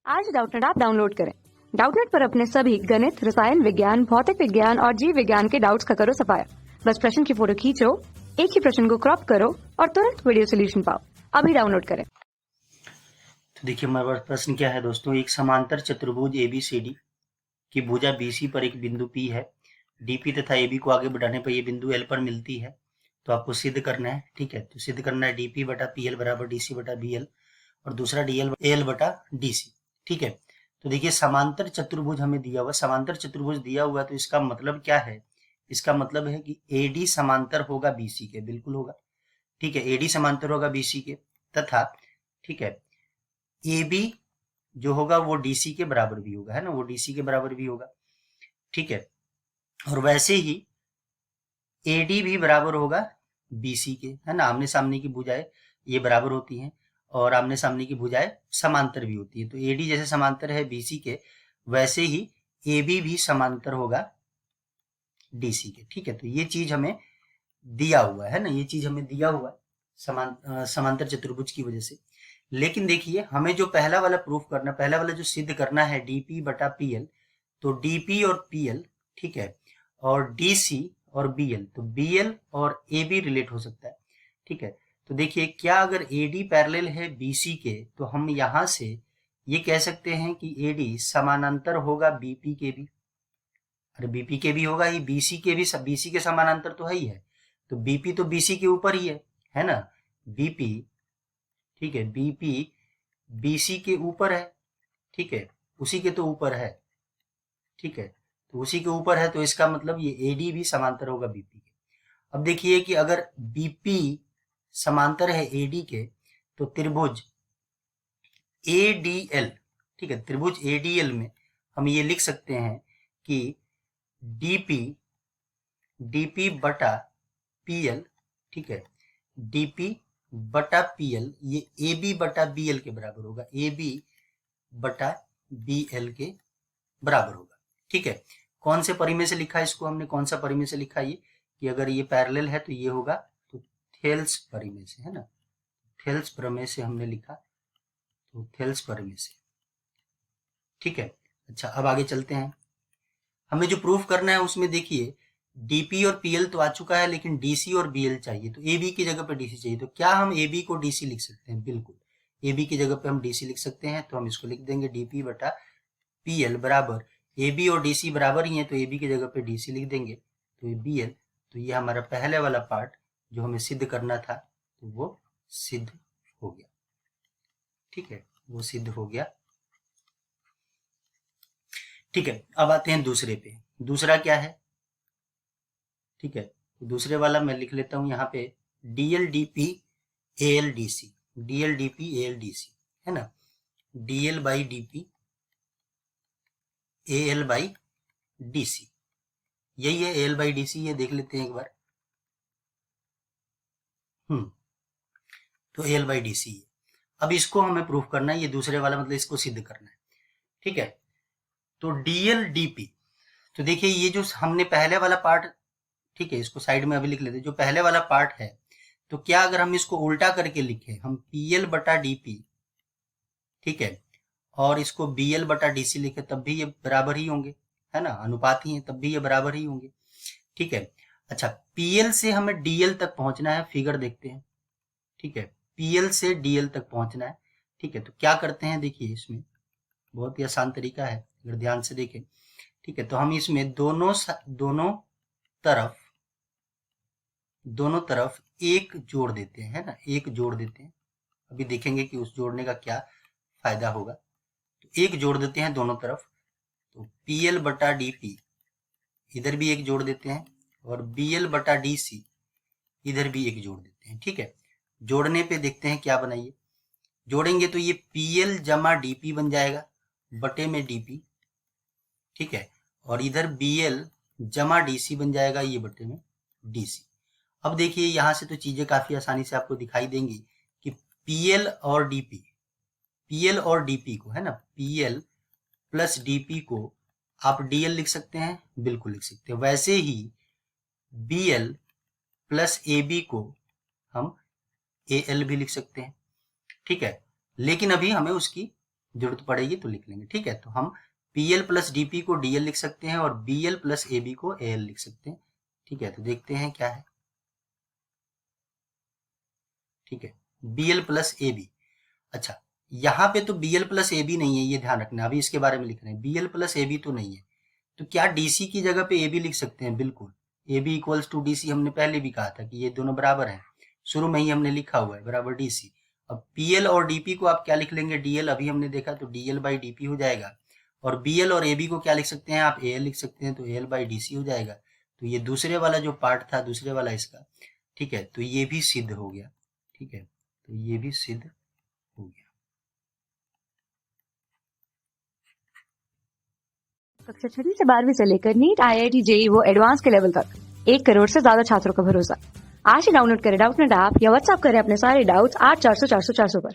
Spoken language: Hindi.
आज डाउटनेट ऐप डाउनलोड करें। डाउटनेट पर अपने सभी गणित, रसायन विज्ञान, भौतिक विज्ञान और जीव विज्ञान के डाउट्स का करो सफाया। बस प्रश्न की फोटो खींचो, एक ही प्रश्न को क्रॉप करो और तुरंत वीडियो सोल्यूशन पाओ। अभी डाउनलोड करें। तो देखिए हमारे पास प्रश्न क्या है दोस्तों। एक समांतर चतुर्भुज ABCD की भुजा BC पर एक बिंदु P है। DP तथा AB को आगे बढ़ाने पर यह बिंदु L पर मिलती है। तो आपको सिद्ध करना है। ठीक है, तो सिद्ध करना है DP बटा PL बराबर DC बटा BL और दूसरा DL AL बटा DC। ठीक है, तो देखिए समांतर चतुर्भुज हमें दिया हुआ, समांतर चतुर्भुज दिया हुआ, तो इसका मतलब क्या है? इसका मतलब है कि AD समांतर होगा BC के, बिल्कुल होगा। ठीक है, AD समांतर होगा BC के तथा ठीक है AB जो होगा वो DC के बराबर भी होगा, है ना, वो DC के बराबर भी होगा। ठीक है, और वैसे ही AD भी बराबर होगा BC के, है ना। आमने सामने की भुजाएं ये बराबर होती हैं और आमने सामने की भुजाएं समांतर भी होती है। तो AD जैसे समांतर है BC के, वैसे ही AB भी समांतर होगा DC के। ठीक है, तो ये चीज हमें दिया हुआ है ना, ये चीज हमें दिया हुआ है समांतर चतुर्भुज की वजह से। लेकिन देखिए हमें जो पहला वाला प्रूफ करना, पहला वाला जो सिद्ध करना है DP बटा PL, तो DP और PL, ठीक है, और DC और BL, तो BL और AB रिलेट हो सकता है। ठीक है, तो देखिए क्या अगर AD पैरेलल है BC के, तो हम यहां से ये कह सकते हैं कि AD समानांतर होगा BP के भी। अरे BP के भी होगा ही, BC के भी, BC के समानांतर तो है ही है। तो BP तो BC के ऊपर ही है ना। BP, ठीक है, BP BC के ऊपर है। ठीक है, उसी के तो ऊपर है। ठीक है, तो उसी के ऊपर है, तो इसका मतलब ये AD भी समांतर होगा BP के। अब देखिए कि अगर BP समांतर है AD के, तो त्रिभुज ADL, ठीक है, त्रिभुज ADL में हम ये लिख सकते हैं कि DP बटा PL, ठीक है, DP बटा PL ये AB बटा BL के बराबर होगा, AB बटा BL के बराबर होगा। ठीक है, कौन से परिमेय से लिखा है इसको हमने, कौन सा परिमेय से लिखा ये कि अगर ये पैरेलल है तो ये होगा, तो थेल्स परिमेय से, है ना, थेल्स प्रमेय से हमने लिखा, तो थेल्स परिमेय से। ठीक है, अच्छा अब आगे चलते हैं। हमें जो प्रूफ करना है उसमें देखिए DP और PL तो आ चुका है, लेकिन DC और BL चाहिए, तो AB की जगह पे DC चाहिए। तो क्या हम AB को DC लिख सकते हैं? बिल्कुल, AB की जगह पे हम DC लिख सकते हैं। तो हम इसको लिख देंगे DP बटा PL बराबर, AB और DC बराबर ही है, तो AB की जगह पे DC लिख देंगे, तो ये BL। तो ये हमारा पहले वाला पार्ट जो हमें सिद्ध करना था, तो वो सिद्ध हो गया। ठीक है, वो सिद्ध हो गया। ठीक है, अब आते हैं दूसरे पे। दूसरा क्या है? ठीक है, तो दूसरे वाला मैं लिख लेता हूं यहाँ पे DL/DP AL/DC, DL/DP AL/DC, है ना, DL/DP AL/DC, यही है AL/DC, ये देख लेते हैं एक बार। तो AL/DC है। अब इसको हमें प्रूफ करना है, ये दूसरे वाला मतलब इसको सिद्ध करना है। ठीक है, तो DL/DP, तो देखिए ये जो हमने पहले वाला पार्ट, ठीक है, इसको साइड में अभी लिख लेते हैं, जो पहले वाला पार्ट है, तो क्या अगर हम इसको उल्टा करके लिखें, हम PL बटा DP, ठीक है, और इसको BL बटा DC लिखे, तब भी ये बराबर ही होंगे, है ना, अनुपात ही है, तब भी ये बराबर ही होंगे। ठीक है, अच्छा PL से हमें DL तक पहुंचना है, फिगर देखते हैं। ठीक है, PL से DL तक पहुंचना है। ठीक है, तो क्या करते हैं, देखिए इसमें बहुत ही आसान तरीका है, अगर ध्यान से देखें। ठीक है, तो हम इसमें दोनों तरफ एक जोड़ देते हैं, है ना, एक जोड़ देते हैं। अभी देखेंगे कि उस जोड़ने का क्या फायदा होगा। तो एक जोड़ देते हैं दोनों तरफ, तो PL बटा DP इधर भी एक जोड़ देते हैं, और BL बटा DC इधर भी एक जोड़ देते हैं। ठीक है, जोड़ने पे देखते हैं क्या बनाइए। जोड़ेंगे तो ये PL जमा DP बन जाएगा बटे में DP। ठीक है, और इधर BL जमा DC बन जाएगा, ये बटे में DC। अब देखिए यहां से तो चीजें काफी आसानी से आपको दिखाई देंगी कि PL और DP को, है ना, PL प्लस DP को आप DL लिख सकते हैं, बिल्कुल लिख सकते हैं। वैसे ही BL प्लस AB को हम AL भी लिख सकते हैं। ठीक है, लेकिन अभी हमें उसकी जरूरत पड़ेगी तो लिख लेंगे। ठीक है, तो हम पीएल प्लस डीपी को डीएल लिख सकते हैं और बीएल प्लस एबी को एएल लिख सकते हैं। ठीक है, तो देखते हैं क्या है। ठीक है, बीएल प्लस एबी। अच्छा, यहाँ पे तो बीएल प्लस एबी नहीं है, ये ध्यान रखना, अभी इसके बारे में लिख रहे हैं। बीएल प्लस एबी तो नहीं है, तो क्या डीसी की जगह पे एबी लिख सकते हैं? बिल्कुल, एबी इक्वल्स टू डीसी हमने पहले भी कहा था कि ये दोनों बराबर हैं, शुरू में ही हमने लिखा हुआ है बराबर डीसी। अब पीएल और डीपी को आप क्या लिख लेंगे? डीएल, अभी हमने देखा, तो डीएल बाई डीपी हो जाएगा। और बीएल और एबी को क्या लिख सकते हैं आप? एएल लिख सकते हैं, तो एएल बाई डीसी हो जाएगा। तो ये दूसरे वाला जो पार्ट था, दूसरे वाला इसका, ठीक है, तो ये भी सिद्ध हो गया। ठीक है, तो ये भी सिद्ध हो गया। कक्षा 6वीं से 12वीं से लेकर नीट, आईआईटी, जेईई वो एडवांस के लेवल तक 1 करोड़ से ज्यादा छात्रों का भरोसा। आज ही डाउनलोड करें डाउटनेट ऐप या व्हाट्सएप करें अपने सारे डाउट्स 8400 400 400 पर।